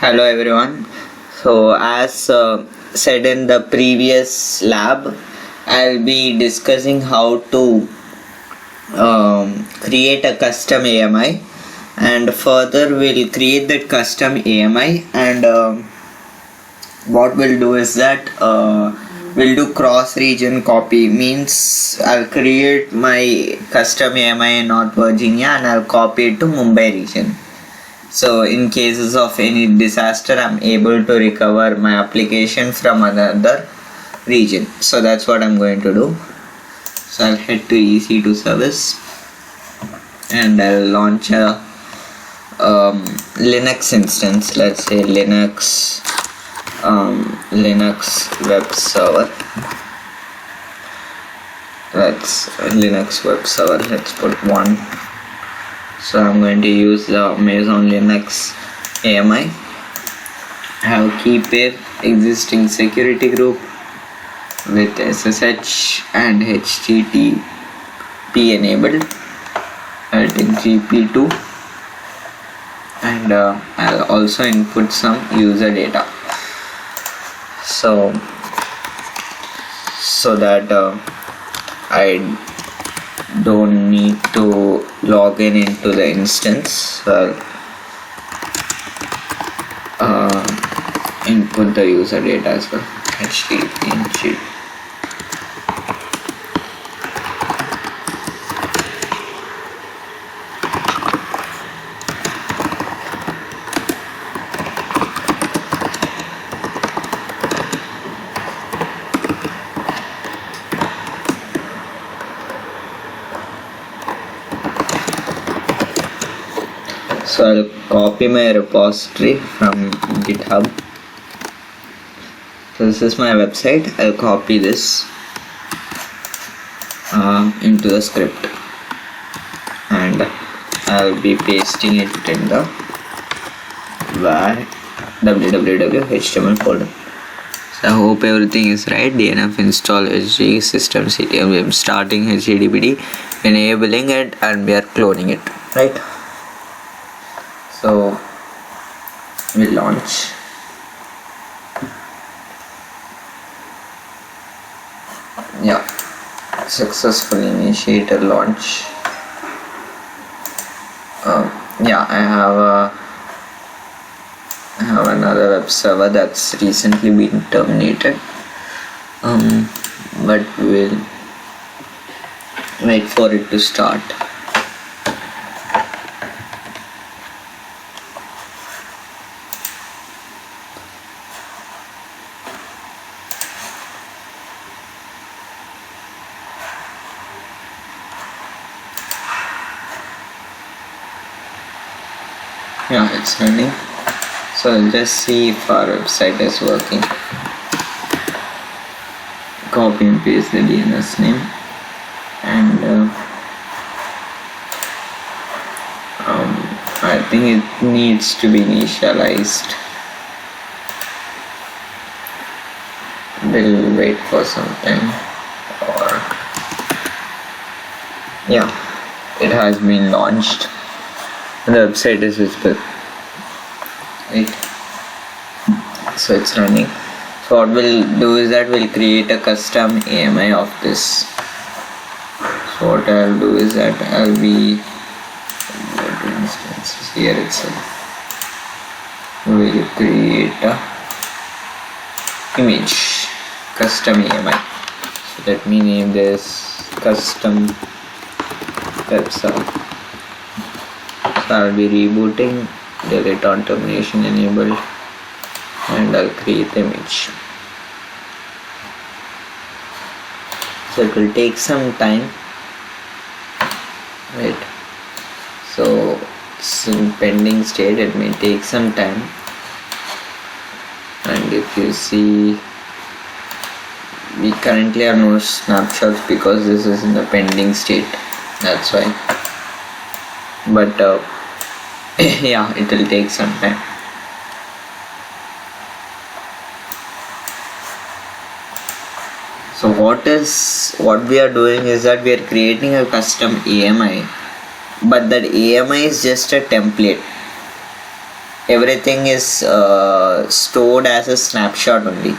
Hello everyone. So as said in the previous lab, I'll be discussing how to create a custom AMI, and further we'll create that custom AMI, and what we'll do is that we'll do cross region copy. Means I'll create my custom AMI in North Virginia and I'll copy it to Mumbai region. So in cases of any disaster, I'm able to recover my application from another region. So that's what I'm going to do. So I'll head to EC2 service and I'll launch a Linux instance. Let's say Linux web server. That's Linux web server. Let's put one. So I'm going to use the Amazon Linux AMI. I have key pair existing security group with SSH and HTTP enabled. I'll take GP2 and I'll also input some user data. So that I don't need to log into the instance. So I'll input the user data as well. HTTP. So I'll copy my repository from GitHub. So this is my website. I'll copy this into the script and I'll be pasting it in the www HTML folder. So I hope everything is right. DNF install HG system CTM. I'm starting HTTPD, enabling it, and we are cloning it, right? So we'll launch. Yeah, successful initiator launch. Yeah, I have another web server that's recently been terminated. But we'll wait for it to start. Yeah, it's running. So I'll just see if our website is working. Copy and paste the DNS name, and I think it needs to be initialized. We'll wait for some time. Or yeah, it has been launched. The website is visible, right? So it's running. So what we'll do is that we'll create a custom AMI of this. So what I'll do is that I'll be instances here itself. We'll create a image custom AMI. So let me name this custom web server. I'll be rebooting, delete on termination enabled, and I'll create the image. So it will take some time, right? So it's in pending state, it may take some time. And if you see, we currently have no snapshots because this is in the pending state, that's why. But yeah, it will take some time. So what we are doing is that we are creating a custom AMI, but that AMI is just a template. everything is stored as a snapshot only.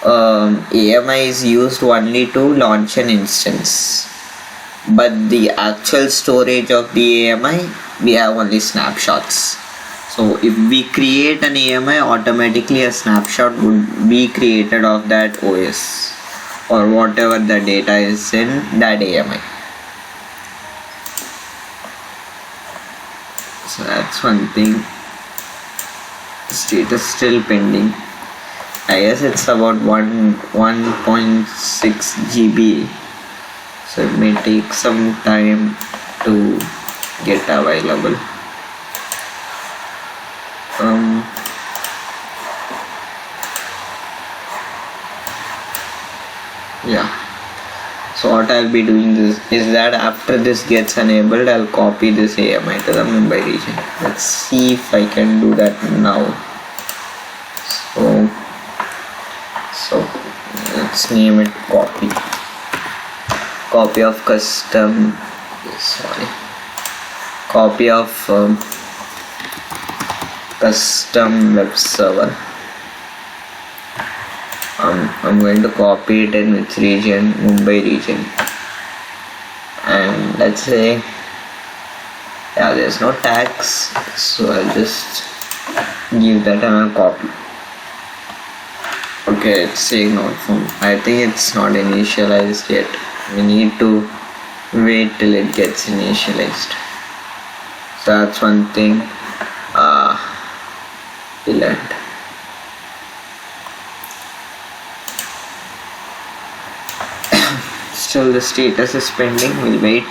AMI is used only to launch an instance, but the actual storage of the AMI, we have only snapshots. So if we create an AMI, automatically a snapshot would be created of that OS or whatever the data is in that AMI. So that's one thing. Status still pending. I guess it's about 1.6 GB, so it may take some time to get available. Yeah, so what I'll be doing is that after this gets enabled, I'll copy this AMI to the Mumbai region. Let's see if I can do that now. So let's name it copy of custom web server. I'm going to copy it in which region? Mumbai region. And let's say, yeah, there's no tags, so I'll just give that and copy. Okay, it's saying not found. I think it's not initialized yet. We need to wait till it gets initialized. So that's one thing we learned. Still the status is pending. We'll wait.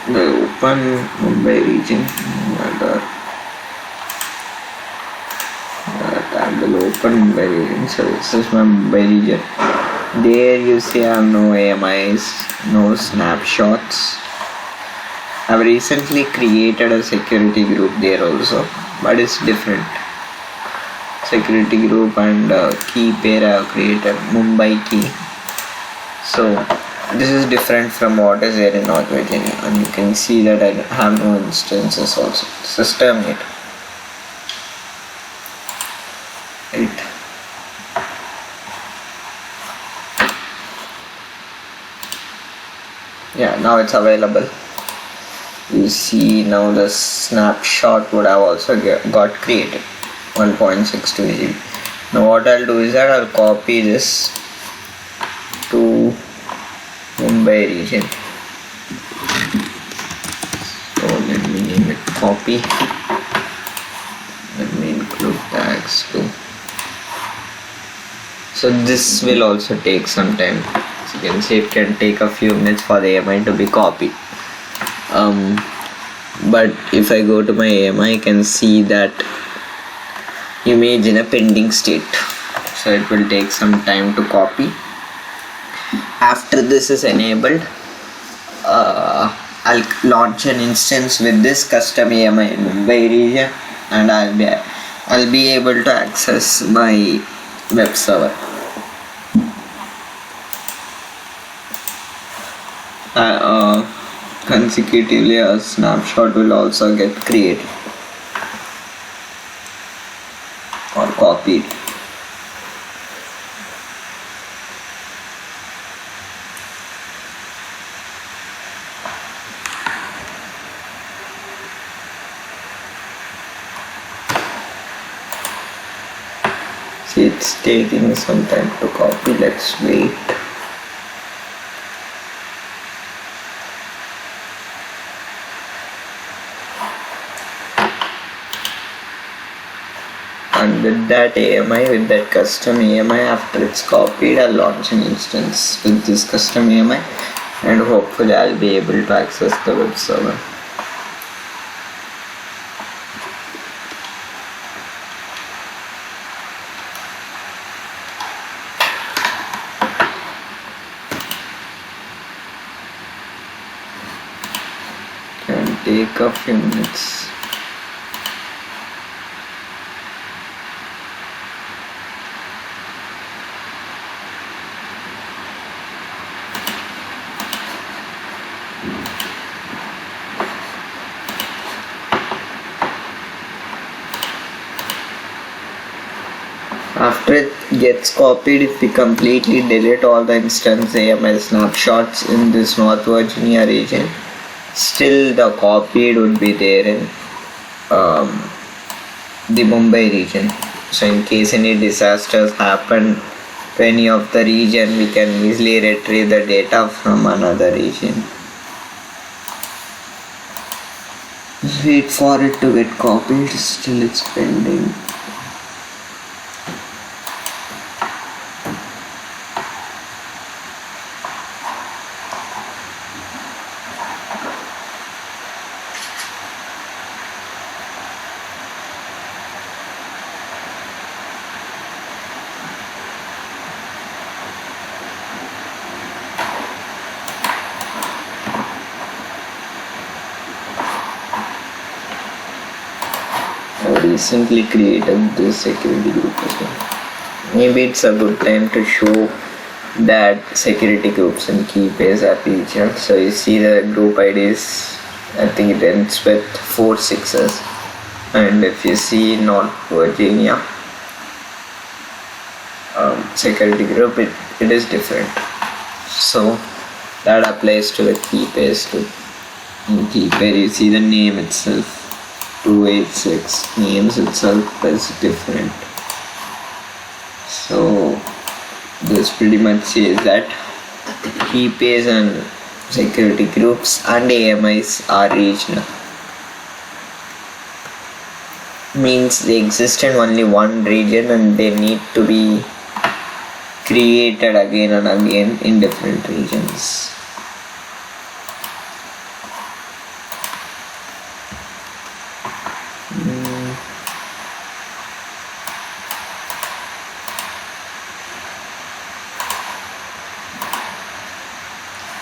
The open Mumbai region, tab will open Mumbai region. So this is my Mumbai region. There you see I have no AMIs, no snapshots. I've recently created a security group there also, but it's different. Security group and key pair I have created, Mumbai key. So this is different from what is there in North Virginia, and you can see that I have no instances also. System it. Right. Yeah, now it's available. You see now the snapshot would have also got created, 1.62 GB. Now what I'll do is that I'll copy this to Mumbai region. So let me name it copy. Let me include tags too. So this will also take some time. As you can see, it can take a few minutes for the AMI to be copied. But if I go to my AMI, I can see that image in a pending state. So it will take some time to copy. After this is enabled, I'll launch an instance with this custom AMI in Mumbai region, and I'll be able to access my web server. Consecutively, a snapshot will also get created or copied. See, it's taking some time to copy. Let's wait. And with that AMI, with that custom AMI, after it's copied, I'll launch an instance with this custom AMI, and hopefully I'll be able to access the web server. Can take a few minutes. After it gets copied, if we completely delete all the instance AMI snapshots in this North Virginia region, still the copied would be there in the Mumbai region. So in case any disasters happen to any of the region, we can easily retrieve the data from another region. Wait for it to get copied, still it's pending. I recently created this security group as well. Maybe it's a good time to show that security groups in Keybase are regional. So you see the group ID is, I think it ends with 4 6s, and if you see North Virginia security group, it is different. So that applies to the Keybase too. In Keybase you see the name itself, 286 names itself is different. So this pretty much says that Keybase and security groups and AMIs are regional. Means they exist in only one region and they need to be created again and again in different regions.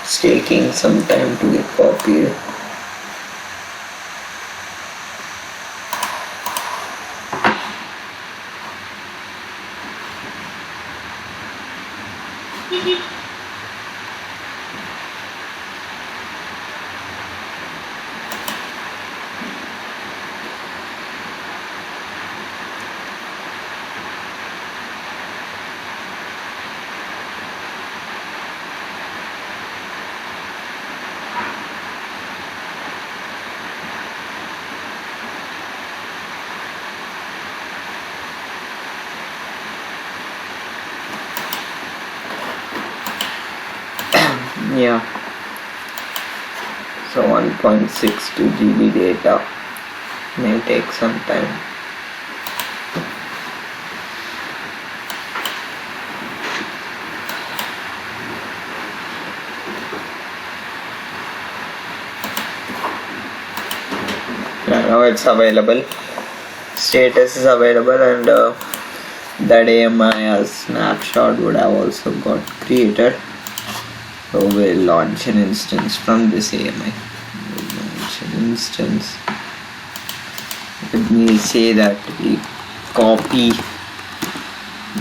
It's taking some time to get copied. Yeah, so 1.62 GB data may take some time. Yeah, now it's available, status is available, and that AMI as snapshot would have also got created. So we'll launch an instance from this AMI. We'll launch an instance. Let me say that we copy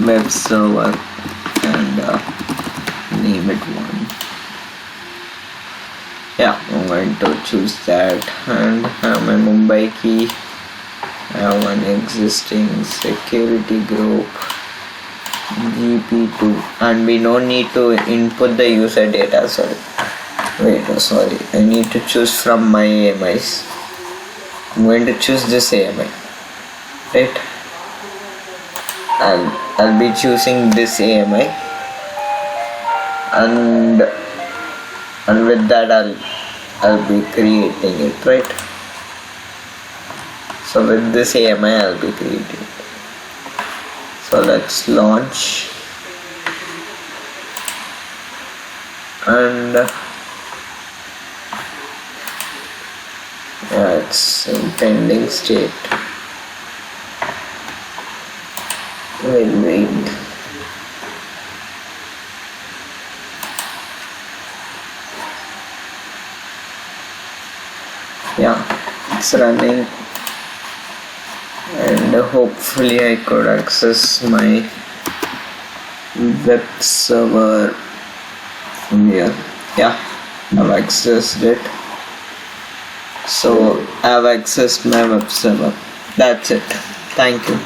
web server and name it 1. Yeah, I'm going to choose that and have my Mumbai key. I have an existing security group GP2, and we don't need to input the user data. Sorry, I need to choose from my AMIs. I'm going to choose this AMI, right? I'll be choosing this AMI, and with that I'll be creating it, right? So with this AMI I'll be creating it. So let's launch, and yeah, it's in pending state. We'll wait. Yeah, it's running. And hopefully I could access my web server from here. Yeah, I've accessed it. So I've accessed my web server. That's it. Thank you.